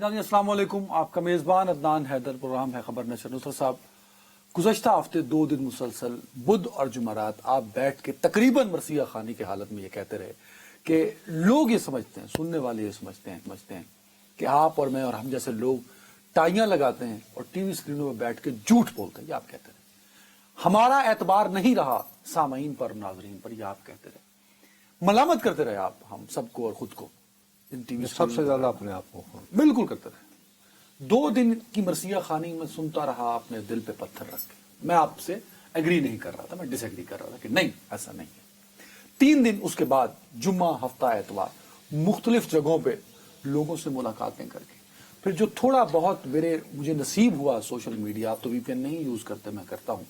ناظرین السلام علیکم، آپ کا میزبان عدنان حیدر، پروگرام ہے خبر نشر۔ نصرت صاحب، گزشتہ ہفتے 2 دن مسلسل بدھ اور جمعرات آپ بیٹھ کے تقریباً مرثیہ خوانی کی حالت میں یہ کہتے رہے کہ لوگ یہ سمجھتے ہیں، سننے والے یہ سمجھتے ہیں کہ آپ اور میں اور ہم جیسے لوگ ٹائیاں لگاتے ہیں اور ٹی وی اسکرینوں پہ بیٹھ کے جھوٹ بولتے ہیں۔ یہ آپ کہتے رہے، ہمارا اعتبار نہیں رہا سامعین پر، ناظرین پر، یہ آپ کہتے رہے، ملامت کرتے رہے آپ ہم سب کو اور خود کو، سب سے زیادہ اپنے آپ کو بالکل کرتے رہے۔ 2 دن کی مرثیہ خوانی میں سنتا رہا، اپنے دل پہ پتھر رکھ کے۔ میں آپ سے ایگری نہیں کر رہا تھا، میں ڈس ایگری کر رہا تھا کہ نہیں، ایسا نہیں ہے۔ 3 دن اس کے بعد جمعہ، ہفتہ، اتوار مختلف جگہوں پہ لوگوں سے ملاقاتیں کر کے پھر جو تھوڑا بہت مجھے نصیب ہوا سوشل میڈیا، آپ تو وی پی این نہیں یوز کرتے، میں کرتا ہوں،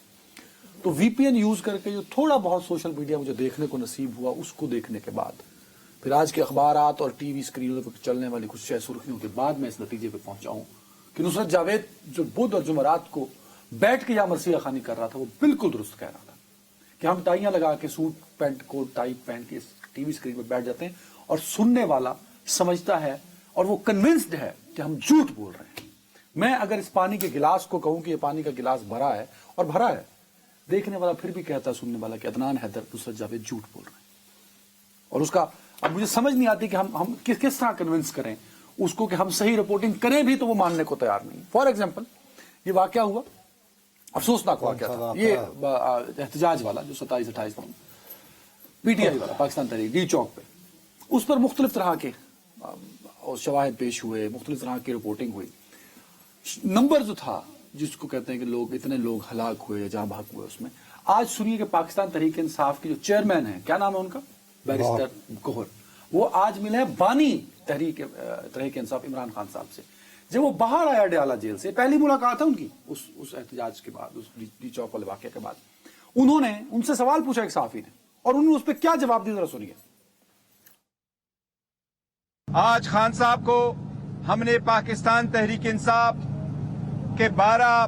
تو وی پی این یوز کر کے جو تھوڑا بہت سوشل میڈیا مجھے دیکھنے کو نصیب ہوا، اس کو دیکھنے کے بعد پھر آج کے اخبارات اور ٹی وی اسکرینوں پہ چلنے والی کچھ شہ سرخیوں کے بعد میں اس نتیجے پہ پہنچا ہوں کہ نصرت جاوید جو بدھ اور جمعرات کو بیٹھ کے یا مرثیہ خوانی کر رہا تھا وہ بالکل درست کہہ رہا تھا کہ ہم ٹائیاں لگا کے، سوٹ پینٹ کوٹ ٹائی پہن کے ٹی وی اسکرین پہ بیٹھ جاتے ہیں اور سننے والا سمجھتا ہے اور وہ کنونسڈ ہے کہ ہم جھوٹ بول رہے ہیں۔ میں اگر اس پانی کے گلاس کو کہوں کہ یہ پانی کا گلاس بھرا ہے اور بھرا ہے، دیکھنے والا پھر بھی کہتا ہے، سننے والا، کہ عدنان حیدر، نصرت جاوید جھوٹ بول رہے ہیں۔ اور اس کا اب مجھے سمجھ نہیں آتی کہ ہم کس طرح کنونس کریں اس کو کہ ہم صحیح رپورٹنگ کریں بھی تو وہ ماننے کو تیار نہیں۔ فار ایگزامپل، یہ واقعہ ہوا، افسوسناک واقعہ تھا، یہ احتجاج والا جو 27-28 پی ٹی آئی والا، پاکستان تحریک، ڈی چوک پہ، اس پر مختلف طرح کے شواہد پیش ہوئے، مختلف طرح کی رپورٹنگ ہوئی۔ نمبر جو تھا، جس کو کہتے ہیں کہ لوگ، اتنے لوگ ہلاک ہوئے، جہاں بھاگ ہوئے، اس میں آج سنیے کہ پاکستان تحریک انصاف کے جو چیئرمین ہیں، کیا نام ہے ان کا؟ بیرسٹر گوہر، وہ آج ملے ہیں بانی تحریک انصاف عمران خان صاحب سے۔ جب وہ باہر آیا ڈیالہ جیل سے، پہلی ملاقات ہے ان کی اس احتجاج کے بعد، اس ڈی چوک والے واقعے کے بعد، انہوں نے ان سے سوال پوچھا ایک صحافی نے، اور انہوں نے اس پہ کیا جواب دیا، ذرا سنیے۔ آج خان صاحب کو ہم نے پاکستان تحریک انصاف کے 12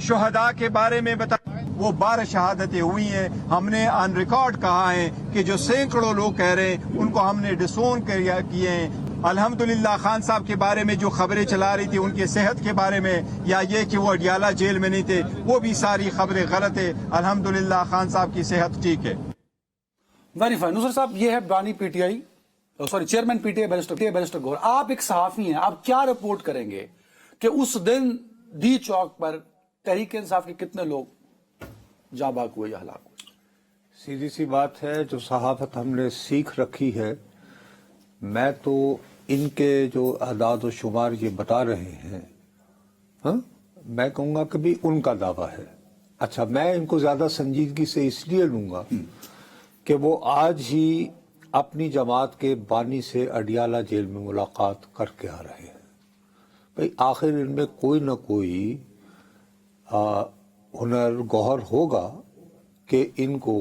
شہداء کے بارے میں بتایا، وہ 12 شہادتیں ہوئی ہیں۔ ہم نے آن ریکارڈ کہا ہے کہ جو سینکڑوں لوگ کہہ رہے ہیں ان کو ہم نے ڈسون کیے ہیں۔ الحمدللہ خان صاحب کے بارے میں جو خبریں چلا رہی تھی ان کی صحت کے بارے میں، یا یہ کہ وہ اڈیالہ جیل میں نہیں تھے، وہ بھی ساری خبریں غلط ہے۔ الحمدللہ خان صاحب کی صحت ٹھیک ہے۔ Very fine. نصرت صاحب، یہ ہے بانی P T I, sorry chairman P T I barrister Gohar. آپ ایک صحافی ہیں، آپ کیا رپورٹ کریں گے کہ اس دن ڈی چوک پر تحریک انصاف کے کتنے لوگ جاں بحق ہوئے یا ہلاک ہوئے؟ سیدھی سی بات ہے، جو صحافت ہم نے سیکھ رکھی ہے، میں تو ان کے جو اعداد و شمار یہ بتا رہے ہیں، ہاں، میں کہوں گا کہ بھی ان کا دعویٰ ہے۔ اچھا، میں ان کو زیادہ سنجیدگی سے اس لیے لوں گا کہ وہ آج ہی اپنی جماعت کے بانی سے اڈیالہ جیل میں ملاقات کر کے آ رہے ہیں۔ بھئی آخر ان میں کوئی نہ کوئی ہنر گوہر ہوگا کہ ان کو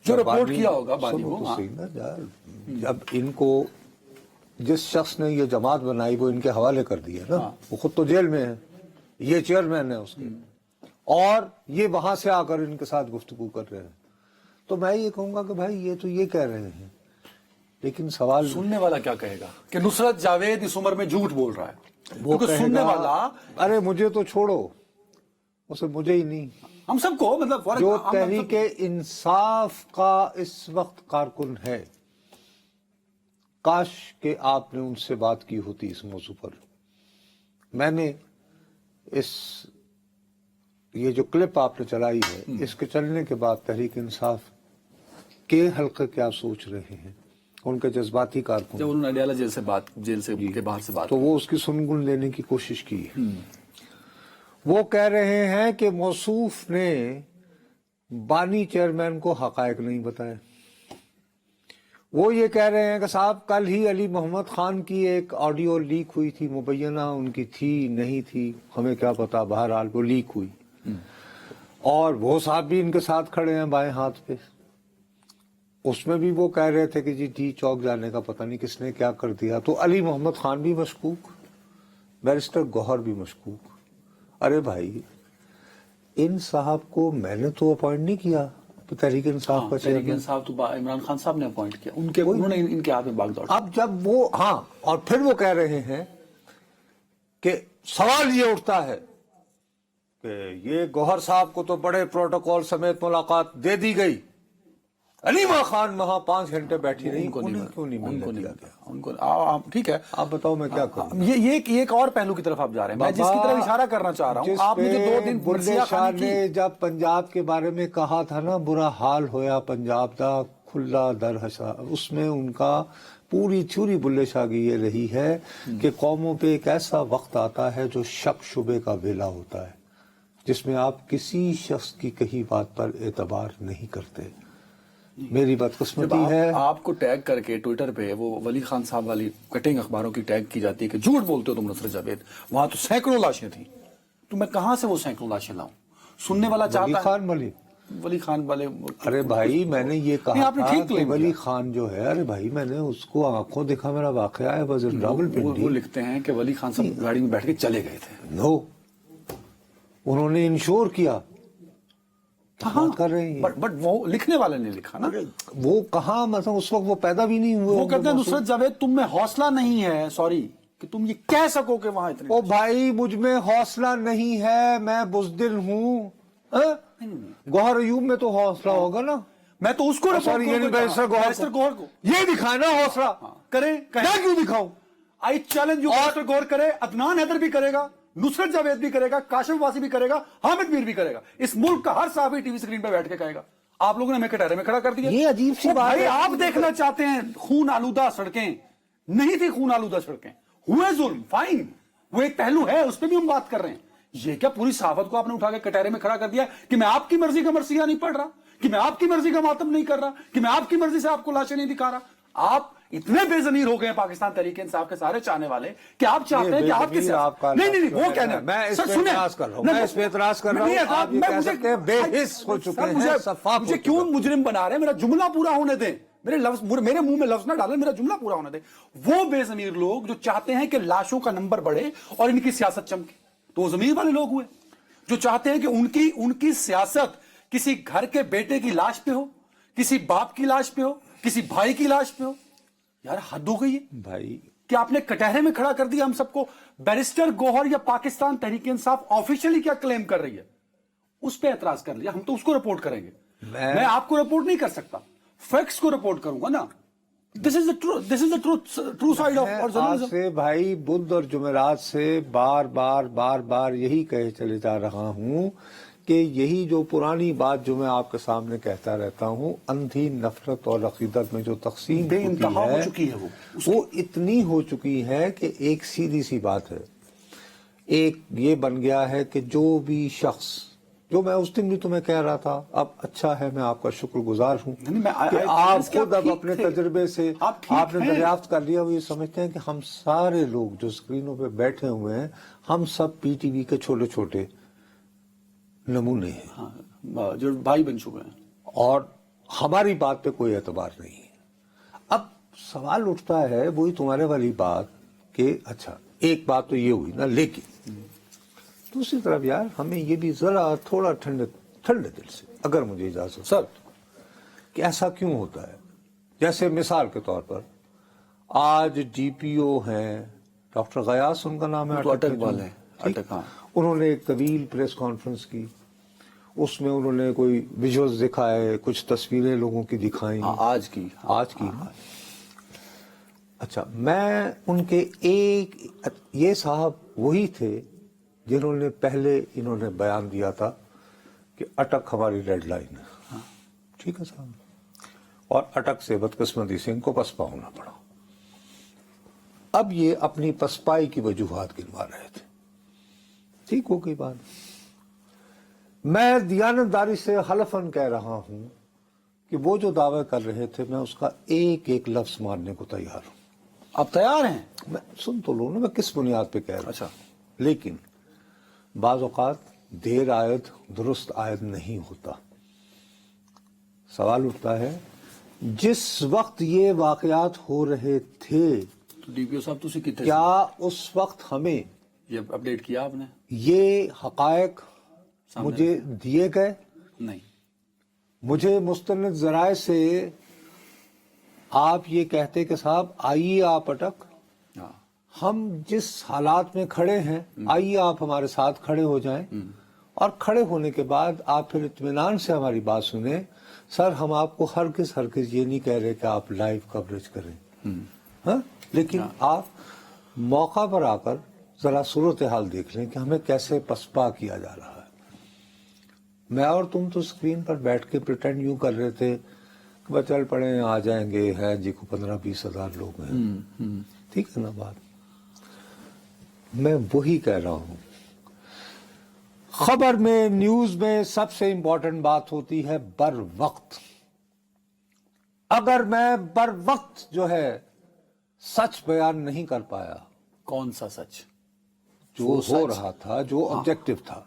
جو رپورٹ کیا ہوگا بانی کو، جب ان کو جس شخص نے یہ جماعت بنائی وہ ان کے حوالے کر دیا نا، وہ خود تو جیل میں ہے، یہ چیئرمین ہے اس کے، اور یہ وہاں سے آ کر ان کے ساتھ گفتگو کر رہے ہیں، تو میں یہ کہوں گا کہ بھائی یہ تو یہ کہہ رہے ہیں، لیکن سوال سننے والا کیا کہے گا کہ نصرت جاوید اس عمر میں جھوٹ بول رہا ہے؟ وہ کیونکہ سننے والا، ارے مجھے تو چھوڑو، اسے مجھے ہی نہیں، ہم سب کو، مطلب جو تحریک انصاف کا اس وقت کارکن ہے، کاش کہ آپ نے ان سے بات کی ہوتی اس موضوع پر۔ میں نے یہ جو کلپ آپ نے چلائی ہے، اس کے چلنے کے بعد تحریک انصاف کے حلقے کیا سوچ رہے ہیں، ان کے جذباتی کارکن، جب انہوں نے اڈیالہ جیل سے کے باہر سے بات، تو وہ اس کی سنگن لینے کی کوشش کی ہے۔ وہ کہہ رہے ہیں کہ موصوف نے بانی چیئرمین کو حقائق نہیں بتائے۔ وہ یہ کہہ رہے ہیں کہ صاحب کل ہی علی محمد خان کی ایک آڈیو لیک ہوئی تھی، مبینہ ان کی تھی نہیں تھی ہمیں کیا پتا، بہرحال وہ لیک ہوئی، اور وہ صاحب بھی ان کے ساتھ کھڑے ہیں بائیں ہاتھ پہ، اس میں بھی وہ کہہ رہے تھے کہ جی ڈی چوک جانے کا پتہ نہیں کس نے کیا کر دیا۔ تو علی محمد خان بھی مشکوک، بیرسٹر گوہر بھی مشکوک۔ ارے بھائی، ان صاحب کو میں نے تو اپوائنٹ نہیں کیا تحریک انصاف کا تحریک چیئرمین، انصاف تو عمران خان صاحب نے اپوائنٹ کیا، انہوں نے ان کے ہاتھ میں باغ دوڑ۔ اب جب وہ، ہاں، اور پھر وہ کہہ رہے ہیں کہ سوال یہ اٹھتا ہے کہ یہ گوہر صاحب کو تو بڑے پروٹوکول سمیت ملاقات دے دی گئی، علیمہ خان وہاں 5 گھنٹے بیٹھی رہی، انہیں کیوں نہیں ملنے دیا گیا؟ ان کو ٹھیک ہے، آپ بتاؤ میں کیا کروں؟ یہ ایک اور پہلو کی طرف آپ جا رہے ہیں، میں جس کی طرف اشارہ کرنا چاہ رہا ہوں، آپ مجھے 2 دن بلے شاہ نے جب پنجاب کے بارے میں کہا تھا نا، برا حال ہویا پنجاب دا کھلا در ہسا، اس میں ان کا پوری تھیوری بلے شاہ کی یہ رہی ہے کہ قوموں پہ ایک ایسا وقت آتا ہے جو شک شبے کا ویلا ہوتا ہے، جس میں آپ کسی شخص کی کہی بات پر اعتبار نہیں کرتے۔ میری بدقسمتی ہے، آپ کو ٹیگ کر کے ٹویٹر پہ وہ ولی خان صاحب والی کٹنگ اخباروں کی ٹیگ کی جاتی ہے کہ جھوٹ بولتے ہو تم نصرت جاوید، وہاں تو سینکڑوں لاشیں تھیں، تو میں کہاں سے وہ سینکڑوں لاشیں لاؤں؟ سننے والا چاہتا ہے ولی خان والے، ارے بھائی میں نے یہ کہا آپ نے تھا ٹھیک کہ ولی خان جو ہے، ارے بھائی میں نے اس کو آنکھوں دیکھا، میرا واقعہ ہے وزیر راول پنڈی، وہ لکھتے ہیں کہ ولی خان صاحب گاڑی میں بیٹھ کے چلے گئے تھے۔ نو، انہوں نے انشور کیا، بات کر رہے ہیں، بٹ وہ لکھنے والے نے لکھا نا، وہ کہاں مطلب اس وقت وہ پیدا بھی نہیں ہوئے، وہ کہتے ہیں نصرت جاوید تم میں حوصلہ نہیں ہے، سوری، کہ تم یہ کہہ سکو کہ وہاں اتنے، او بھائی مجھ میں حوصلہ نہیں ہے، میں بزدل ہوں۔ گوہر ایوب میں تو حوصلہ ہوگا نا، میں تو اس کو بیرسٹر گوہر کو یہ دکھانا حوصلہ کرے، میں کیوں دکھاؤں؟ آئی چیلنج یو بیرسٹر گوہر کرے، عدنان حیدر بھی کرے گا، نصرت جاوید بھی کرے گا، کاشف واسی بھی کرے گا، حامد میر بھی کرے گا، اس ملک کا ہر صحافی ٹی وی اسکرین پہ بیٹھ کے کہے گا آپ لوگوں نے ہمیں کٹہرے میں کھڑا کر دیا۔ یہ عجیب سی بات ہے، آپ دیکھنا چاہتے ہیں خون آلودہ سڑکیں، نہیں تھی خون آلودہ سڑکیں، ہوئے ظلم، فائن، وہ ایک پہلو ہے، اس پہ بھی ہم بات کر رہے ہیں۔ یہ کیا پوری صحافت کو آپ نے اٹھا کے کٹہرے میں کھڑا کر دیا کہ میں آپ کی مرضی کا مرثیہ نہیں پڑھ رہا، کہ میں آپ کی مرضی کا ماتم نہیں کر رہا، کہ میں آپ کی مرضی سے آپ کو لاشیں نہیں دکھا رہا؟ آپ اتنے بے ضمیر ہو گئے ہیں پاکستان تحریک انصاف کے سارے چاہنے والے کہ آپ چاہتے ہیں کہ آپ کی نہیں وہ کہنا، میں اس پہ اعتراض کر رہا ہوں، میں اس پہ اعتراض کر رہا ہوں، آپ یہ کہہ سکتے ہیں بے حس ہو چکے ہیں، صفاق، مجھے کیوں مجرم بنا رہے ہیں؟ میرا جملہ پورا ہونے دیں، میرے منہ میں لفظ نہ ڈالیں، میرا جملہ پورا ہونے دیں۔ وہ بے ضمیر لوگ جو چاہتے ہیں کہ لاشوں کا نمبر بڑھے اور ان کی سیاست چمکے، تو وہ ضمیر والے لوگ ہوئے جو چاہتے ہیں کہ ان کی سیاست کسی گھر کے بیٹے کی لاش پہ ہو، کسی باپ کی لاش پہ ہو، کسی بھائی کی لاش پہ ہو۔ یار حد ہو گئی ہے بھائی کہ آپ نے کٹہرے میں کھڑا کر دیا ہم سب کو۔ بیرسٹر گوہر یا پاکستان تحریک انصاف آفیشلی کیا کلیم کر رہی ہے اس پہ اعتراض کر لیا، ہم تو اس کو رپورٹ کریں گے، میں آپ کو رپورٹ نہیں کر سکتا، فیکٹس کو رپورٹ کروں گا نا۔ This is the true side of journalism. سے بھائی بدھ اور جمعرات سے بار بار یہی کہے چلے جا رہا ہوں کہ یہی جو پرانی بات جو میں آپ کے سامنے کہتا رہتا ہوں، اندھی نفرت اور عقیدت میں جو تقسیم بے انتہا ہو چکی ہے، وہ اتنی ہو چکی ہے کہ ایک سیدھی سی بات ہے، ایک یہ بن گیا ہے کہ جو بھی شخص، جو میں اس دن بھی تمہیں کہہ رہا تھا، اب اچھا ہے میں آپ کا شکر گزار ہوں کہ آپ خود اب اپنے تجربے سے آپ نے دریافت کر لیا، وہ یہ سمجھتے ہیں کہ ہم سارے لوگ جو اسکرینوں پہ بیٹھے ہوئے ہیں، ہم سب پی ٹی وی کے چھوٹے چھوٹے نمونے ہیں، جو بھائی بن چکے ہیں، اور ہماری بات پہ کوئی اعتبار نہیں ہے۔ اب سوال اٹھتا ہے وہی تمہارے والی بات کہ اچھا ایک بات تو یہ ہوئی نا، لیکن دوسری طرف یار ہمیں یہ بھی ذرا تھوڑا ٹھنڈے دل سے، اگر مجھے اجازت سر، کہ ایسا کیوں ہوتا ہے؟ جیسے مثال کے طور پر آج ڈی پی او ہیں ڈاکٹر غیاث، ان کا نام ہے، اٹک والے، اٹک، ہاں، انہوں نے ایک طویل پریس کانفرنس کی، اس میں انہوں نے کوئی ویژولز دکھائے، کچھ تصویریں لوگوں کی دکھائیں، آج کی اچھا میں ان کے ایک یہ صاحب وہی تھے جنہوں نے پہلے انہوں نے بیان دیا تھا کہ اٹک ہماری ریڈ لائن ہے، ٹھیک ہے صاحب، اور اٹک سے بدقسمتی سے ان کو پسپا ہونا پڑا۔ اب یہ اپنی پسپائی کی وجوہات گنوا رہے تھے، ٹھیک ہو گئی بات۔ میں دیانتداری سے حلفاً کہہ رہا ہوں کہ وہ جو دعوے کر رہے تھے میں اس کا ایک ایک لفظ ماننے کو تیار ہوں۔ آپ تیار ہیں؟ میں سن تو لوں نا میں کس بنیاد پہ کہہ رہا ہوں۔ اچھا، لیکن بعض اوقات دیر آید درست آید نہیں ہوتا۔ سوال اٹھتا ہے جس وقت یہ واقعات ہو رہے تھے تو ڈی پی او صاحب تسی کتنے، کیا اس وقت ہمیں یہ اپڈیٹ کیا آپ نے؟ یہ حقائق مجھے دیے گئے؟ نہیں، مجھے مستند ذرائع سے آپ یہ کہتے کہ صاحب آئیے آپ اٹک، ہم جس حالات میں کھڑے ہیں آئیے آپ ہمارے ساتھ کھڑے ہو جائیں اور کھڑے ہونے کے بعد آپ پھر اطمینان سے ہماری بات سنیں. سر ہم آپ کو ہرگز یہ نہیں کہہ رہے کہ آپ لائیو کوریج کریں, ہاں, لیکن آپ موقع پر آ کر ذرا صورتحال دیکھ لیں کہ ہمیں کیسے پسپا کیا جا رہا ہے. میں اور تم تو اسکرین پر بیٹھ کے پریٹینڈ یوں کر رہے تھے کہ بس چل پڑے آ جائیں گے, ہے جی کو 15-20 ہزار لوگ ہیں, ٹھیک ہے نا بات. میں وہی کہہ رہا ہوں, خبر میں نیوز میں سب سے امپورٹنٹ بات ہوتی ہے بر وقت. اگر میں بر وقت جو ہے سچ بیان نہیں کر پایا, کون سا سچ؟ جو ہو رہا تھا, جو آبجیکٹو تھا,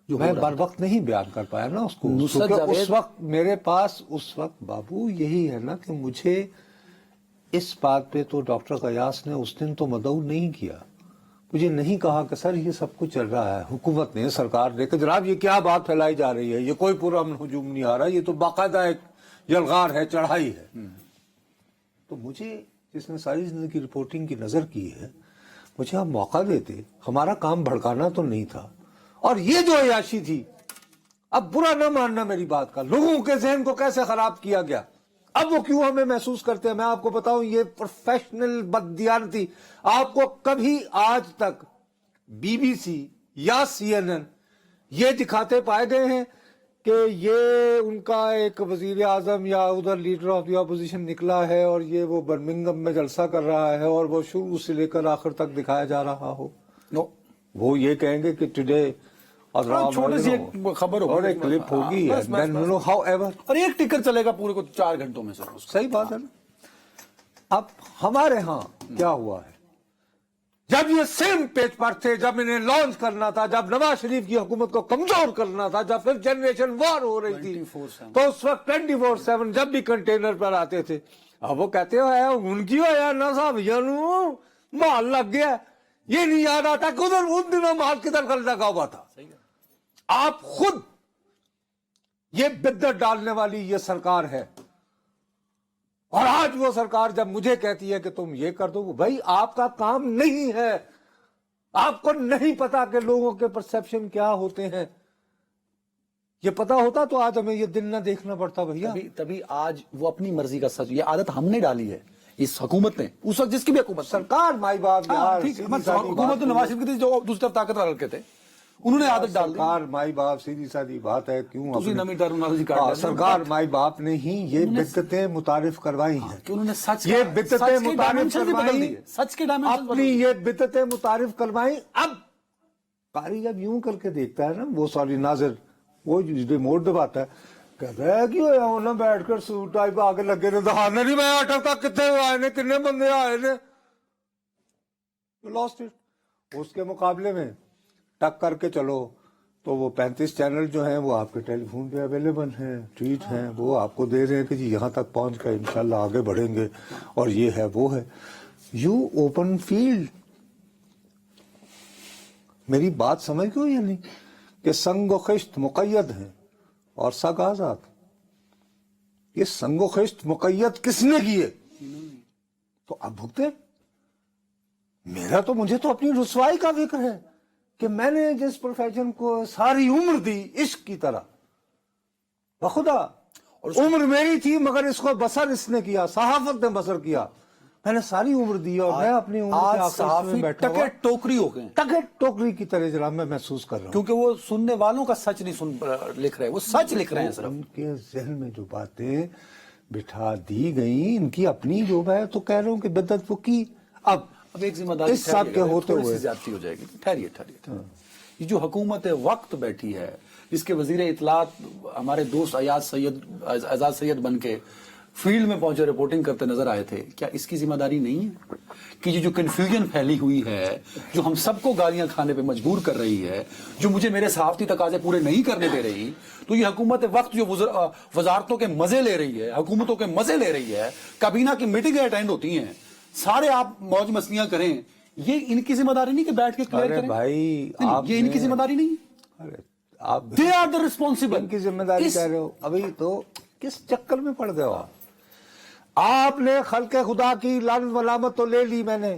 میں بر وقت نہیں بیان کر پایا نا اس کو, کیونکہ اس وقت میرے پاس اس وقت بابو یہی ہے نا کہ مجھے اس بات پہ تو ڈاکٹر قیاس نے اس دن تو مدعو نہیں کیا, مجھے نہیں کہا کہ سر یہ سب کچھ چل رہا ہے, حکومت نے, سرکار نے, کہ جناب یہ کیا بات پھیلائی جا رہی ہے, یہ کوئی پرامن ہجوم نہیں آ رہا, یہ تو باقاعدہ ایک یلغار ہے, چڑھائی ہے. تو مجھے جس نے ساری زندگی رپورٹنگ کی نظر کی ہے, مجھے آپ موقع دیتے, ہمارا کام بھڑکانا تو نہیں تھا. اور یہ جو عیاشی تھی, اب برا نہ ماننا میری بات کا, لوگوں کے ذہن کو کیسے خراب کیا گیا, اب وہ کیوں ہمیں محسوس کرتے ہیں. میں آپ کو بتاؤں, یہ پروفیشنل بددیانتی. آپ کو کبھی آج تک بی بی سی یا سی این این یہ دکھاتے پائے گئے ہیں کہ یہ ان کا ایک وزیر اعظم یا ادھر لیڈر آف دی اپوزیشن نکلا ہے اور یہ وہ برمنگھم میں جلسہ کر رہا ہے اور وہ شروع سے لے کر آخر تک دکھایا جا رہا ہو؟ نو, وہ یہ کہیں گے کہ ٹوڈے اور چھوٹی سی ایک خبر ہوگی اور ایک کلپ ہوگی, اور ایک ٹکر چلے گا پورے کو 4 گھنٹوں میں. سر صحیح بات ہے نا. اب ہمارے ہاں کیا ہوا ہے, جب یہ سیم پیج پر تھے, جب انہیں لانچ کرنا تھا, جب نواز شریف کی حکومت کو کمزور کرنا تھا, جب پھر جنریشن وار ہو رہی تھی, تو اس وقت 24/7 جب بھی کنٹینر پر آتے تھے, اب وہ کہتے ہیں ان کی ہو یا نہ صاحب مال لگ گیا, یہ نہیں یاد آتا کہ ادھر ان دنوں مال کدھر کر لگا ہوا تھا. آپ خود یہ بدعت ڈالنے والی یہ سرکار ہے, اور آج وہ سرکار جب مجھے کہتی ہے کہ تم یہ کر دو, بھائی آپ کا کام نہیں ہے, آپ کو نہیں پتا کہ لوگوں کے پرسیپشن کیا ہوتے ہیں. یہ پتا ہوتا تو آج ہمیں یہ دن نہ دیکھنا پڑتا بھیا. تبھی آج وہ اپنی مرضی کا سچ, یہ عادت ہم نے ڈالی ہے, اس حکومت نے, اس وقت جس کی بھی حکومت, سرکار مائی باپ یار, حکومت نواز شریف کی تھی جو دوسری طرف طاقت رکھے تھے, انہوں نے عادت ڈال دی. سرکار مائی باپ سیدھی سادی بات ہے, کیوں سرکار مائی باپ نے ہی یہ بدعتیں متعارف کروائی ہیں, کہ انہوں نے سچ, یہ بدعتیں متعارف کروائی, سچ کے ڈائمنشن اپنی یہ بدعتیں متعارف کروائی. اب قاری جب یوں کر کے دیکھتا ہے نا, وہ سوری ناظر, وہ ریموٹ دباتا ہے, کہتا ہے کہ نہ بیٹھ کر سوٹ ٹائپ آگے لگے نے دہانے نہیں, میں اٹک تک کتنے آئے نے, کتنے بندے آئے نے, لاسٹ اٹ. اس کے مقابلے میں ٹک کر کے چلو تو وہ 35 چینل جو ہیں وہ آپ کے ٹیلی فون پہ اویلیبل ہیں, ٹویٹ ہیں, وہ آپ کو دے رہے ہیں کہ جی یہاں تک پہنچ کر انشاءاللہ آگے بڑھیں گے, اور یہ ہے وہ ہے. You open field. میری بات سمجھ گئے یا نہیں, کہ سنگ و خشت مقید ہیں اور سگ آزاد. یہ سنگ و خشت مقید کس نے کیے, تو اب بھگتے. مجھے تو اپنی رسوائی کا فکر ہے کہ میں نے جس پروفیشن کو ساری عمر دی عشق کی طرح, بخدا عمر میری تھی مگر اس کو بسر اس نے کیا, صحافت نے بسر کیا, میں نے ساری عمر دی, اور میں اپنی عمر کے آخر میں بیٹھا ہوا ٹوکری ہو گئے, ٹکٹ ٹوکری کی طرح جناب میں محسوس کر رہا ہوں, کیونکہ وہ سننے والوں کا سچ نہیں لکھ رہے, وہ سچ لکھ رہے ہیں صرف. ان کے ذہن میں جو باتیں بٹھا دی گئیں, ان کی اپنی جو ہے, تو کہہ رہا ہوں کہ بدعت وہ کی. اب ایک ذمہ داری اس سب کے ہوتے ہوئے زیادتی ہو جائے گی. ٹھہریے, یہ جو حکومت وقت بیٹھی ہے, جس کے وزیر اطلاعات ہمارے دوست اعزاز سید بن کے فیلڈ میں پہنچے, رپورٹنگ کرتے نظر آئے تھے, کیا اس کی ذمہ داری نہیں ہے کہ یہ جو کنفیوژن پھیلی ہوئی ہے, جو ہم سب کو گالیاں کھانے پہ مجبور کر رہی ہے, جو مجھے میرے صحافتی تقاضے پورے نہیں کرنے دے رہی, تو یہ حکومت وقت جو وزارتوں کے مزے لے رہی ہے, حکومتوں کے مزے لے رہی ہے, کابینہ کی میٹنگیں اٹینڈ ہوتی ہیں, سارے آپ موج مستیاں کریں, یہ ان کی ذمہ داری نہیں کہ بیٹھ کے کلیئر کریں. بھائی یہ ان کی ذمہ داری نہیں, دے آر دا ریسپانسبل. ان کی ذمہ داری کہہ رہے ہو, ابھی تو کس چکر میں پڑ گئے ہو آپ نے خلق خدا کی لعنت ملامت تو لے لی میں نے,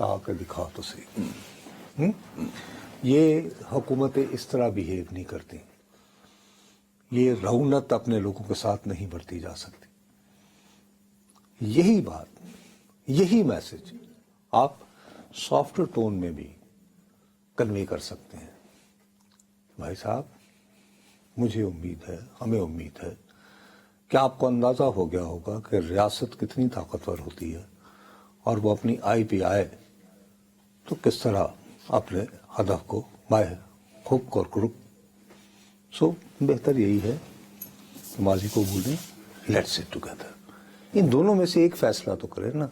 کہا کہ دکھاؤ تو صحیح. یہ حکومتیں اس طرح بیہیو نہیں کرتی. یہ رعونت اپنے لوگوں کے ساتھ نہیں برتی جا سکتی. یہی بات، یہی میسج آپ سافٹ ٹون میں بھی کنوے کر سکتے ہیں. بھائی صاحب، مجھے امید ہے، ہمیں امید ہے کہ آپ کو اندازہ ہو گیا ہوگا کہ ریاست کتنی طاقتور ہوتی ہے اور وہ اپنی آئی پہ آئے تو کس طرح اپنے ہدف کو بائے کھوک اور کرک. سو بہتر یہی ہے کہ ماضی کو بھولیں، لیٹس سٹ ٹوگیدر. ان دونوں میں سے ایک فیصلہ تو کریں نا.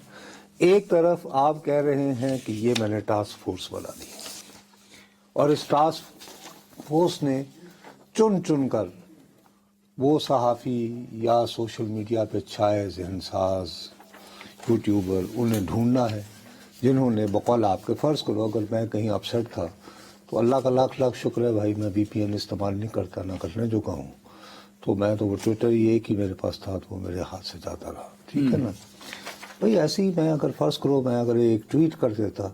ایک طرف آپ کہہ رہے ہیں کہ یہ میں نے ٹاسک فورس بنا دی اور اس ٹاسک فورس نے چن چن کر وہ صحافی یا سوشل میڈیا پہ چھائے ذہن ساز یوٹیوبر انہیں ڈھونڈنا ہے جنہوں نے بقول آپ کے فرض کرو اگر میں کہیں اپسیٹ تھا تو اللہ کا لاکھ لاکھ شکر ہے بھائی، میں VPN استعمال نہیں کرتا، نہ کرنے جو کہوں تو میں تو وہ ٹویٹر ہی ایک ہی میرے پاس تھا تو وہ میرے ہاتھ سے جاتا رہا. ٹھیک ہے نا بھائی. ایسے ہی میں اگر فرض کرو میں اگر ایک ٹویٹ کر دیتا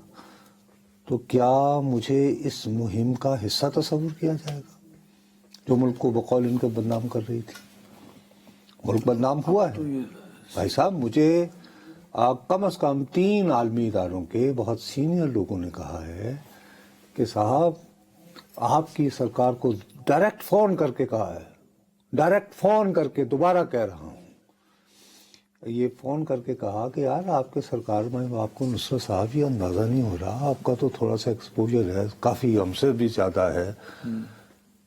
تو کیا مجھے اس مہم کا حصہ تصور کیا جائے گا جو ملک کو بقول ان کے بدنام کر رہی تھی؟ ملک بدنام ہوا ہے بھائی صاحب. مجھے کم از کم 3 عالمی اداروں کے بہت سینئر لوگوں نے کہا ہے کہ صاحب آپ کی سرکار کو ڈائریکٹ فون کر کے کہا ہے، ڈائریکٹ فون کر کے دوبارہ کہہ رہا ہوں، یہ فون کر کے کہا کہ یار آپ کے سرکار میں آپ کو نصرت صاحب یہ اندازہ نہیں ہو رہا، آپ کا تو تھوڑا سا ایکسپوجر ہے، کافی ہم سے بھی زیادہ ہے،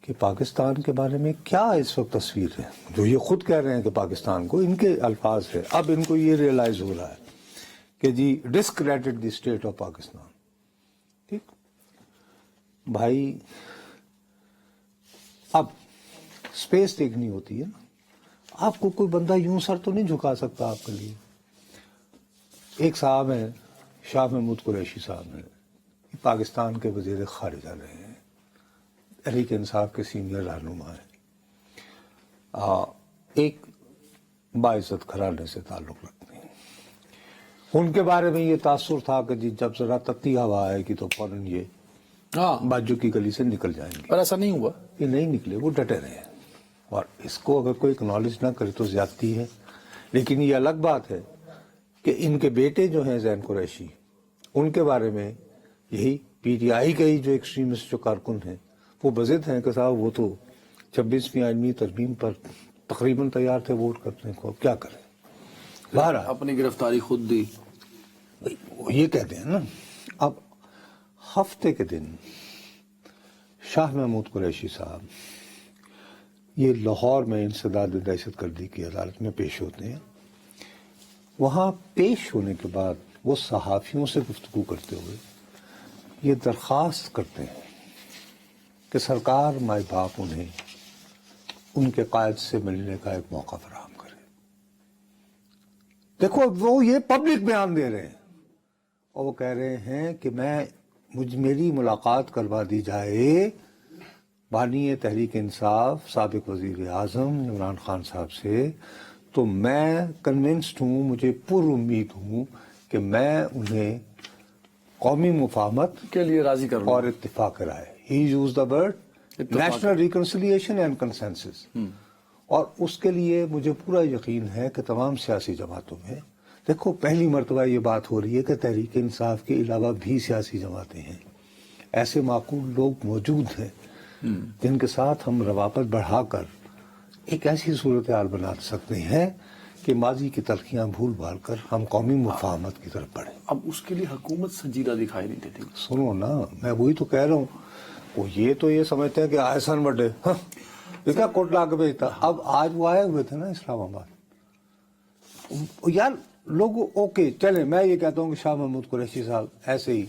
کہ پاکستان کے بارے میں کیا اس وقت تصویر ہے. جو یہ خود کہہ رہے ہیں کہ پاکستان کو، ان کے الفاظ ہے، اب ان کو یہ ریئلائز ہو رہا ہے کہ جی discredit the state of Pakistan. ٹھیک بھائی، اب اسپیس دیکھنی ہوتی ہے نا. آپ کو کوئی بندہ یوں سر تو نہیں جھکا سکتا آپ کے لیے. ایک صاحب ہیں شاہ محمود قریشی صاحب ہیں، پاکستان کے وزیر خارجہ رہے ہیں، تحریک انصاف کے سینئر رہنما ہیں، ایک باعزت گھرانے سے تعلق رکھتے ہیں. ان کے بارے میں یہ تاثر تھا کہ جی جب ذرا تتی ہوا آئے گی تو فوراً یہ باجو کی گلی سے نکل جائیں گے. پر ایسا نہیں ہوا. یہ نہیں نکلے، وہ ڈٹے رہے. اور اس کو اگر کوئی اکنالج نہ کرے تو زیادتی ہے. لیکن یہ الگ بات ہے کہ ان کے بیٹے جو ہیں زین قریشی، ان کے بارے میں یہی PTI کے ہی جو ایکسٹریمسٹ جو کارکن ہیں وہ بضد ہیں کہ صاحب وہ تو 26ویں آئینی ترمیم پر تقریباً تیار تھے ووٹ کرنے کو. اب کیا کریں، بہرحال اپنی گرفتاری خود دی. وہ یہ کہتے ہیں نا. اب ہفتے کے دن شاہ محمود قریشی صاحب یہ لاہور میں انسداد دہشت گردی کی عدالت میں پیش ہوتے ہیں. وہاں پیش ہونے کے بعد وہ صحافیوں سے گفتگو کرتے ہوئے یہ درخواست کرتے ہیں کہ سرکار مائی باپ انہیں ان کے قائد سے ملنے کا ایک موقع فراہم کرے. دیکھو وہ یہ پبلک بیان دے رہے ہیں اور وہ کہہ رہے ہیں کہ میری ملاقات کروا دی جائے بانی تحریک انصاف سابق وزیر اعظم عمران خان صاحب سے، تو میں کنونسڈ ہوں، مجھے پر امید ہوں کہ میں انہیں قومی مفاہمت کے لیے راضی کر اور اتفاق رائے، he use the word national reconciliation and consensus, اور اس کے لیے مجھے پورا یقین ہے کہ تمام سیاسی جماعتوں میں، دیکھو پہلی مرتبہ یہ بات ہو رہی ہے کہ تحریک انصاف کے علاوہ بھی سیاسی جماعتیں ہیں، ایسے معقول لوگ موجود ہیں جن کے ساتھ ہم روابط بڑھا کر ایک ایسی صورتحال بنا سکتے ہیں کہ ماضی کی تلخیاں بھول بھال کر ہم قومی مفاہمت کی طرف بڑھیں. اب اس کے لیے حکومت سنجیدہ دکھائی نہیں دیتی. سنو نا، میں وہی تو کہہ رہا ہوں، وہ یہ سمجھتے ہیں کہ آئسن بڑے یہ کیا کوٹ لا کے بھیجتا. اب آج وہ آئے ہوئے تھے نا اسلام آباد، یار لوگ اوکے چلیں، میں یہ کہتا ہوں کہ شاہ محمود قریشی صاحب ایسے ہی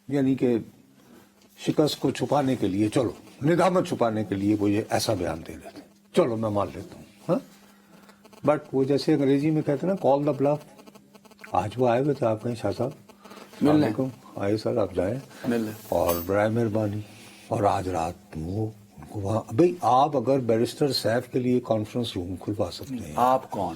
یعنی کہ شکست کو چھپانے کے لیے، چلو ندامت چھپانے کے لیے وہ یہ ایسا بیان دے لیتے، چلو میں مان لیتا ہوں. ہاں بٹ وہ جیسے انگریزی میں کہتے ہیں نا کال دا بلف. آج وہ آئے ہوئے تھے آپ کہیں شاہ صاحب ملنے کو آئے سر آپ جائیں ملنے، اور برائے مہربانی. اور آج رات وہ وہاں بھائی آپ اگر بیرسٹر سیف کے لیے کانفرنس روم کھلوا سکتے ہیں. آپ کون؟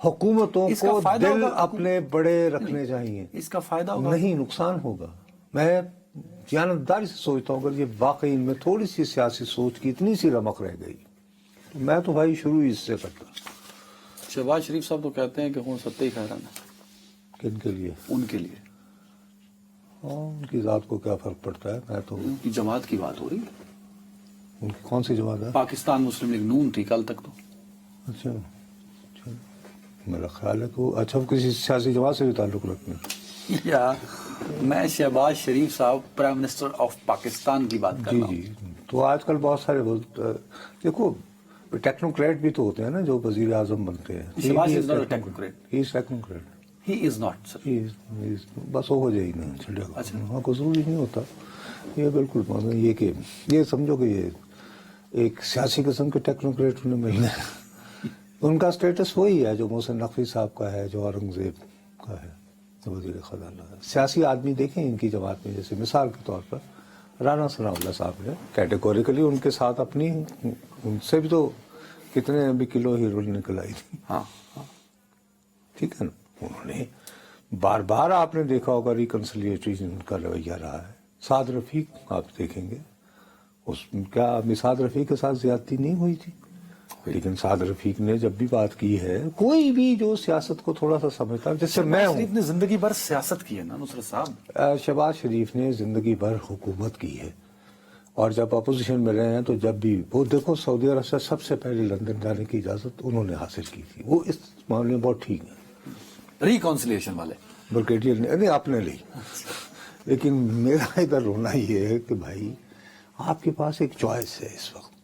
حکومتوں اس کا کو فائدہ دل ہوگا اپنے بڑے رکھنے چاہیے. اس کا فائدہ ہوگا نہیں, نقصان ہوگا. میں جانبداری سے سوچتا ہوں اگر یہ واقعی ان میں تھوڑی سی سیاسی سوچ کی اتنی سی رمق رہ گئی تو میں تو بھائی شروع ہی اس سے کرتا. شہباز شریف صاحب تو کہتے ہیں کہ خون ستے ہی خیران ہے کن کے لیے؟ ان کے لیے. ان کی ذات کو کیا فرق پڑتا ہے. میں تو ان کی جماعت کی بات ہو رہی ہے. ان کی کون سی جماعت ہے؟ پاکستان مسلم لیگ نون تھی کل تک تو. اچھا, میرا خیال ہے کہ وہ اچھا کسی سیاسی جماعت سے بھی تعلق رکھنے. یا میں شہباز شریف صاحب پرائم منسٹر آف پاکستان کی بات کر رہا ہوں. جی, تو آج کل بہت سارے دیکھو ٹیکنوکریٹ بھی تو ہوتے ہیں نا جو وزیر اعظم بنتے ہیں. Shahbaz is not a technocrat. He is technocrat. He is not sir. بس وہ ہو جائے گی نا, چلے گا. ہاں, کوئی ضروری نہیں ہوتا. یہ بالکل یہ کہ یہ سمجھو کہ یہ ایک سیاسی قسم کے ٹیکنوکریٹ انہیں ملنا ہے. ان کا سٹیٹس وہی ہے جو محسن نقوی صاحب کا ہے, جو اورنگزیب کا ہے, وزیر خزانہ ہے. سیاسی آدمی دیکھیں ان کی جماعت میں, جیسے مثال کے طور پر رانا ثناء اللہ صاحب نے کیٹیگوریکلی ان کے ساتھ اپنی, ان سے بھی تو کتنے بھی کلو ہیروئن نکل آئی تھی. ہاں, ٹھیک ہے نا. انہوں نے بار بار آپ نے دیکھا ہوگا ریکنسلیٹری ان کا رویہ رہا ہے. سعد رفیق آپ دیکھیں گے, اس کیا سعد رفیق کے ساتھ زیادتی نہیں ہوئی تھی, لیکن سعد رفیق نے جب بھی بات کی ہے, کوئی بھی جو سیاست کو تھوڑا سا سمجھتا ہے, جیسے میں ہوں. شریف نے زندگی بھر سیاست کی ہے نا نصرت صاحب. شہباز شریف نے زندگی بھر حکومت کی ہے, اور جب اپوزیشن میں رہے ہیں تو جب بھی وہ دیکھو سعودی عرب سے سب سے پہلے لندن جانے کی اجازت انہوں نے حاصل کی تھی. وہ اس معاملے میں بہت ٹھیک ہے. ریکانسلیشن والے بریگیڈیئر نے نہیں اپنے لی. لیکن میرا ادھر رونا یہ ہے کہ بھائی آپ کے پاس ایک چوائس ہے اس وقت.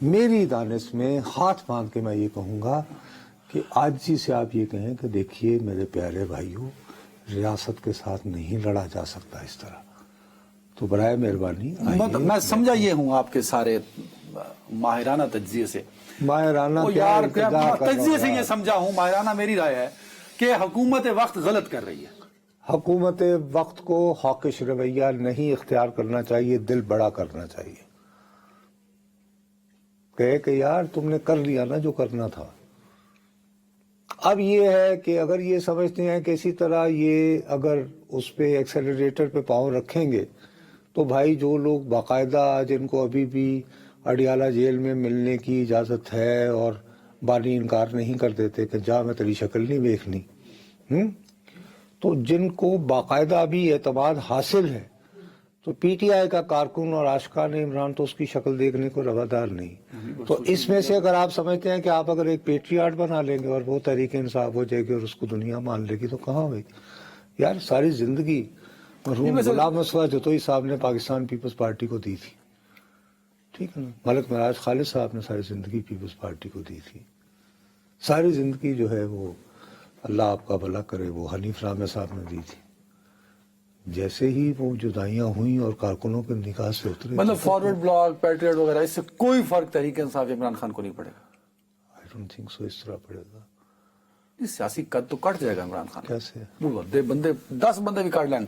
میری دانش میں ہاتھ باندھ کے میں یہ کہوں گا کہ آجزی سے آپ یہ کہیں کہ دیکھیے میرے پیارے بھائیوں, ریاست کے ساتھ نہیں لڑا جا سکتا اس طرح, تو برائے مہربانی میں سمجھا یہ ہوں آپ کے سارے ماہرانہ تجزیے سے. ماہرانہ تجزیے سے یہ سمجھا ہوں, ماہرانہ میری رائے ہے کہ حکومت وقت غلط کر رہی ہے. حکومت وقت کو ہاکش رویہ نہیں اختیار کرنا چاہیے, دل بڑا کرنا چاہیے. کہے کہ یار تم نے کر لیا نا جو کرنا تھا. اب یہ ہے کہ اگر یہ سمجھتے ہیں کہ اسی طرح یہ اگر اس پہ ایکسیلریٹر پہ پاؤں رکھیں گے تو بھائی جو لوگ باقاعدہ جن کو ابھی بھی اڈیالہ جیل میں ملنے کی اجازت ہے اور بانی انکار نہیں کر دیتے کہ جا میں تیری شکل نہیں دیکھنی, تو جن کو باقاعدہ ابھی اعتماد حاصل ہے, تو پی ٹی آئی کا کارکن اور عاشقان عمران تو اس کی شکل دیکھنے کو روادار نہیں. تو اس میں سے اگر آپ سمجھتے ہیں کہ آپ اگر ایک پیٹریاٹ بنا لیں گے اور وہ تحریک انصاف ہو جائے گی اور اس کو دنیا مان لے گی, تو کہاں ہوئے گی یار. ساری زندگی مرحوم غلام مسعود جتوئی صاحب نے پاکستان پیپلز پارٹی کو دی تھی, ٹھیک ہے نا. ملک معراج خالد صاحب نے ساری زندگی پیپلز پارٹی کو دی تھی. ساری زندگی جو ہے وہ اللہ آپ کا بھلا کرے وہ حنیف رامہ صاحب نے دی تھی. جیسے ہی وہ جدائیاں ہوئیں اور کارکنوں کے نکاح سے اترے, مطلب فارورڈ بلاک پیٹریٹ وغیرہ, اس سے کوئی فرق تحریک انصاف عمران خان کو نہیں پڑے گا. I don't think so اس طرح پڑے گا. سیاسی قد تو کٹ جائے گا عمران خان. کیسے بندے 10 بندے بھی کاٹ لیں.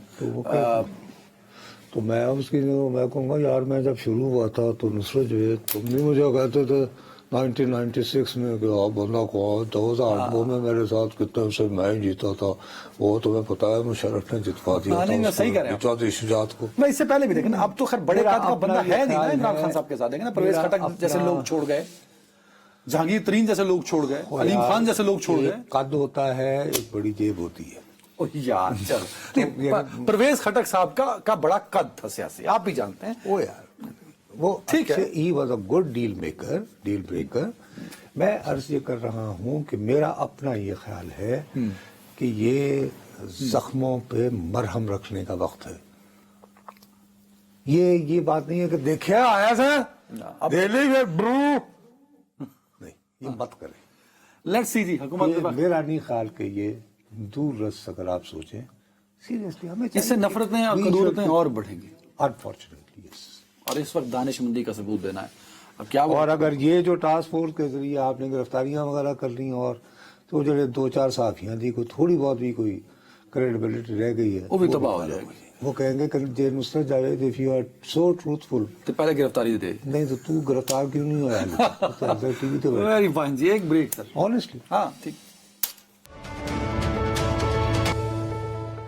تو میں اس کی میں کہوں گا یار میں جب شروع ہوا تھا تو نصرت جو ہے تم بھی مجھے کہتے تھے 1996 میں کہ آپ بندہ کو 2008 میں میرے ساتھ کتنے سے میں جیتا تھا, وہ تمہیں پتا ہے مشرف نے جتوا دیا تھا چودھری شجاعت کو. میں اس سے پہلے بھی دیکھیں اب تو خیر بڑے قد کا بندہ ہے نہیں نا عمران خان صاحب کے ساتھ. دیکھیں نا پرویز خٹک جیسے لوگ چھوڑ گئے, جہانگیر ترین جیسے لوگ چھوڑ گئے, علیم خان جیسے لوگ چھوڑ گئے. قد ہوتا ہے, ایک بڑی جیب ہوتی ہے. یار چل پرویز خٹک صاحب کا بڑا قد تھا سیاسی, آپ بھی جانتے ہیں. وہ یار وہ ٹھیک ہے, he was a good deal breaker. میں عرض یہ کر رہا ہوں کہ میرا اپنا یہ خیال ہے کہ یہ زخموں پہ مرہم رکھنے کا وقت ہے. یہ بات نہیں ہے کہ دیکھیں آیا سر دہلی میں برو نہیں, یہ مت کریں. لیٹس سی جی حکومت میرا نہیں خیال کہ یہ دور رس اگر آپ سوچیں سیریسلی ہمیں اس سے نفرتیں اور کدورتیں اور بڑھیں گی انفارچونیٹلی. اور اس وقت دانش مندی کا ثبوت دینا ہے. اب کیا اور اگر یہ جو ٹاسک فورس کے ذریعے آپ نے گرفتاریاں وغیرہ کر لی اور تو جو 2-4 صحافیاں دی کوئی تھوڑی بہت بھی کوئی کریڈیبلٹی رہ گئی ہے وہ بھی تباہ ہو جائے گی. وہ کہیں گے کہ جے نصرت Javed if you are so truthful تو پہلے گرفتاری دے. نہیں تو تو گرفتار کیوں نہیں ہوا؟ ویری فائن جی, ایک بریک سر honestly. ہاں ٹھیک.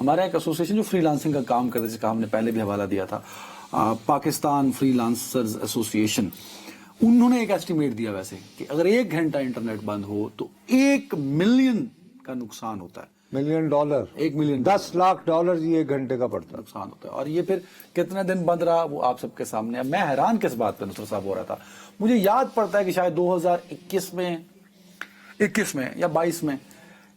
ہمارا ایک ایسوسیشن جو فری لانسنگ کا کام کرتے، جس کا ہم نے پہلے بھی حوالہ دیا تھا، پاکستان فری لانسرز ایسوسیشن، انہوں نے ایک ایسٹیمیٹ دیا ویسے کہ اگر 1 گھنٹہ انٹرنیٹ بند ہو تو 1 ملین کا نقصان ہوتا ہے. $1 1 ملین $10 لاکھ یہ 1 گھنٹے کا پڑتا ہے. نقصان ہوتا ہے. اور یہ پھر کتنے دن بند رہا وہ آپ سب کے سامنے ہے. میں حیران کس بات پہ نصرت صاحب ہو رہا تھا، مجھے یاد پڑتا ہے کہ شاید 2021 میں یا 22 میں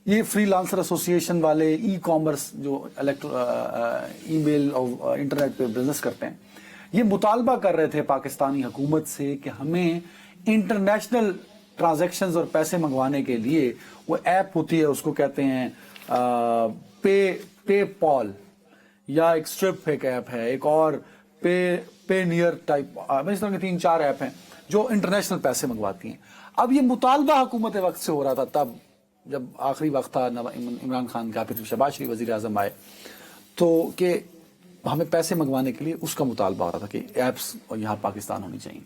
یہ فری لانسر ایسوسیشن والے ای کامرس جو ای میل اور انٹرنیٹ پہ بزنس کرتے ہیں، یہ مطالبہ کر رہے تھے پاکستانی حکومت سے کہ ہمیں انٹرنیشنل ٹرانزیکشنز اور پیسے منگوانے کے لیے وہ ایپ ہوتی ہے، اس کو کہتے ہیں پے پال، یا ایک اسٹرپ ایک ایپ ہے، ایک اور پے نیئر ٹائپ، اس طرح کے 3-4 ایپ ہیں جو انٹرنیشنل پیسے منگواتی ہیں. اب یہ مطالبہ حکومت وقت سے ہو رہا تھا، تب جب آخری وقت تھا عمران خان کا، پھر شہباز شریف وزیر اعظم آئے، تو کہ ہمیں پیسے منگوانے کے لیے اس کا مطالبہ ہو رہا تھا کہ ایپس یہاں پاکستان ہونی چاہیے.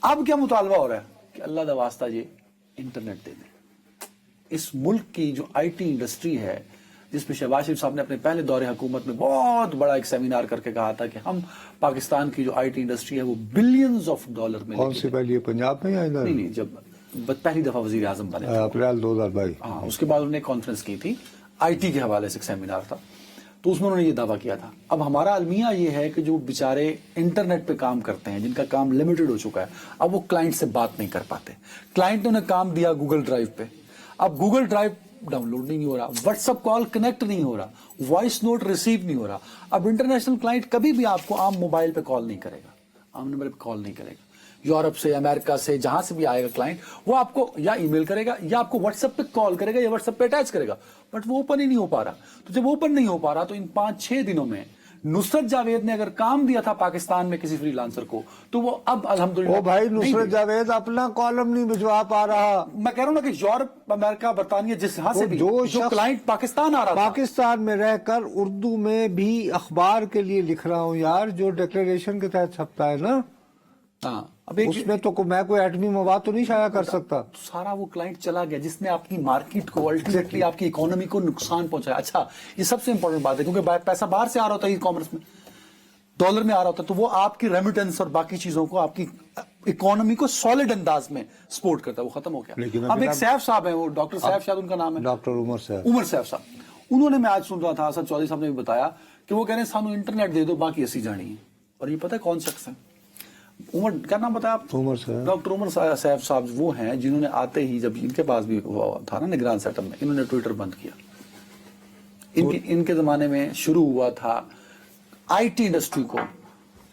اب کیا مطالبہ ہو رہا ہے کہ اللہ دا واسطہ یہ انٹرنیٹ دے دیں. اس ملک کی جو آئی ٹی انڈسٹری ہے، جس پہ شہباز شریف صاحب نے اپنے پہلے دور حکومت میں بہت بڑا ایک سیمینار کر کے کہا تھا کہ ہم پاکستان کی جو آئی ٹی انڈسٹری ہے وہ بلینز آف ڈالر میں. کون سی پہلی، پنجاب میں یا ادھر؟ نہیں، جب پہلی دفعہ وزیر اعظم بنے تھے اپریل 2022. ہاں، اس کے بعد انہوں نے کانفرنس کی تھی، آئی ٹی کے حوالے سے ایک سیمینار تھا، تو اس میں انہوں نے یہ دعویٰ کیا تھا. اب ہمارا المیہ یہ ہے کہ جو بیچارے انٹرنیٹ پہ کام کرتے ہیں، جن کا کام لمیٹڈ ہو چکا ہے، اب وہ کلائنٹ سے بات نہیں کر پاتے. کلائنٹ نے انہیں کام دیا گوگل ڈرائیو پہ، اب گوگل ڈرائیو ڈاؤن لوڈ نہیں ہو رہا، واٹس ایپ کال کنیکٹ نہیں ہو رہا، وائس نوٹ ریسیو نہیں ہو رہا. اب انٹرنیشنل کلائنٹ کبھی بھی آپ کو عام موبائل پہ کال نہیں کرے گا، عام نمبر پہ کال نہیں کرے گا. یورپ سے، امریکہ سے، جہاں سے بھی آئے گا کلائنٹ، وہ آپ کو یا ای میل کرے گا یا آپ کو واٹس ایپ پہ کال کرے گا یا واٹس ایپ پہ اٹیچ کرے گا، بٹ وہ اوپن ہی نہیں ہو پا رہا. تو جب اوپن نہیں ہو پا رہا تو ان 5-6 دنوں میں نصرت جاوید نے اگر کام دیا تھا پاکستان میں کسی فری لانسر کو، تو وہ اب الحمدللہ. او بھائی، نصرت جاوید اپنا کالم نہیں بھجوا پا رہا. میں کہہ رہا ہوں نا کہ یورپ، امریکہ، برطانیہ، جس یہاں سے بھی جو کلائنٹ پاکستان آ رہا تھا، پاکستان میں رہ کر اردو میں بھی اخبار کے لیے لکھ رہا ہوں یار، جو ڈکلیریشن کے تحت چھپتا ہے نا، ہاں، اب اس میں تو میں کوئی ایٹمی مواد تو نہیں شائع کر سکتا. سارا وہ کلائنٹ چلا گیا جس نے آپ کی مارکیٹ کو، الٹیمیٹلی آپ کی اکانومی کو نقصان پہنچایا. اچھا، یہ سب سے امپورٹنٹ بات ہے، کیونکہ پیسہ باہر سے آ رہا ہوتا ہے، ای کامرس میں ڈالر میں آ رہا ہوتا ہے، تو وہ آپ کی ریمیٹنس اور باقی چیزوں کو، آپ کی اکانومی کو سالڈ انداز میں سپورٹ کرتا ہے. وہ ختم ہو گیا. اب ایک سیف صاحب ہیں، وہ ڈاکٹر سیف شاید ان کا نام ہے، ڈاکٹر عمر سیف صاحب. انہوں نے، میں آج سن رہا تھا، اسد چودھری صاحب نے بھی بتایا کہ وہ کہہ رہے ہیں سانو انٹرنیٹ دے دو، باقی اسی جانی ہے. اور یہ پتہ ہے کون شخص ہے؟ عمر، کیا نام بتایا آپ؟ ڈاکٹر عمر سیف صاحب وہ ہیں جنہوں نے آتے ہی، جب ان کے پاس بھی تھا نا نگران سیٹ اپ میں، انہوں نے ٹویٹر بند کیا. ان کے زمانے میں شروع ہوا تھا آئی ٹی انڈسٹری کو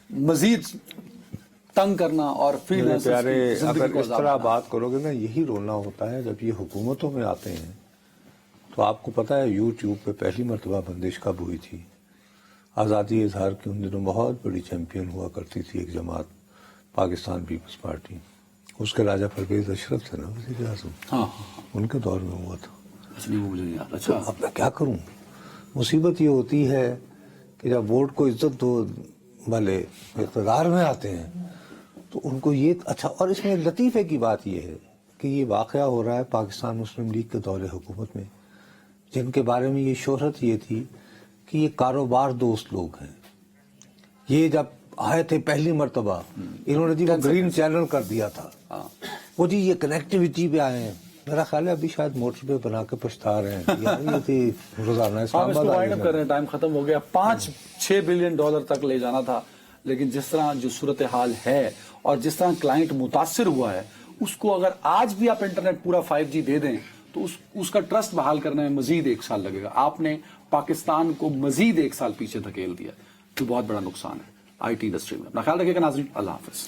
مزید تنگ کرنا اور فری لانسرز کی زندگی اگر کو اس طرح بات کرو گے نا، یہی رونا ہوتا ہے جب یہ حکومتوں میں آتے ہیں. تو آپ کو پتا ہے یوٹیوب پہ پہلی مرتبہ بندش کب ہوئی تھی؟ آزادی اظہار کی ان دنوں بہت بڑی چیمپئن ہوا کرتی تھی ایک جماعت، پاکستان پیپلز پارٹی. اس کے راجہ پرویز اشرف تھے نا وزیر اعظم، ان کے دور میں ہوا تھا. اچھا، اب میں کیا کروں؟ مصیبت یہ ہوتی ہے کہ جب ووٹ کو عزت دو والے اقتدار میں آتے ہیں تو ان کو یہ اچھا. اور اس میں لطیفے کی بات یہ ہے کہ یہ واقعہ ہو رہا ہے پاکستان مسلم لیگ کے دور حکومت میں، جن کے بارے میں یہ شہرت یہ تھی کہ یہ کاروبار دوست لوگ ہیں. یہ جب آئے تھے پہلی مرتبہ، انہوں نے جی وہ گرین چینل کر دیا تھا، وہ جی یہ کنیکٹیوٹی پہ آئے ہیں. میرا خیال ہے ابھی شاید موٹر پہ بنا کے پچھتا رہے ہیں. یہ تھی روزانہ اسلام آباد وائنڈ اپ کر رہے ہیں، ٹائم ختم ہو گیا. $5-6 بلین تک لے جانا تھا، لیکن جس طرح جو صورتحال ہے اور جس طرح کلائنٹ متاثر ہوا ہے، اس کو اگر آج بھی آپ انٹرنیٹ پورا 5G دے دیں تو اس کا ٹرسٹ بحال کرنے میں مزید 1 سال لگے گا. آپ نے پاکستان کو مزید 1 سال پیچھے دھکیل دیا، تو بہت بڑا نقصان ہے آئی ٹی انڈسٹری میں. اپنا خیال رکھیے گا ناظرین، اللہ حافظ.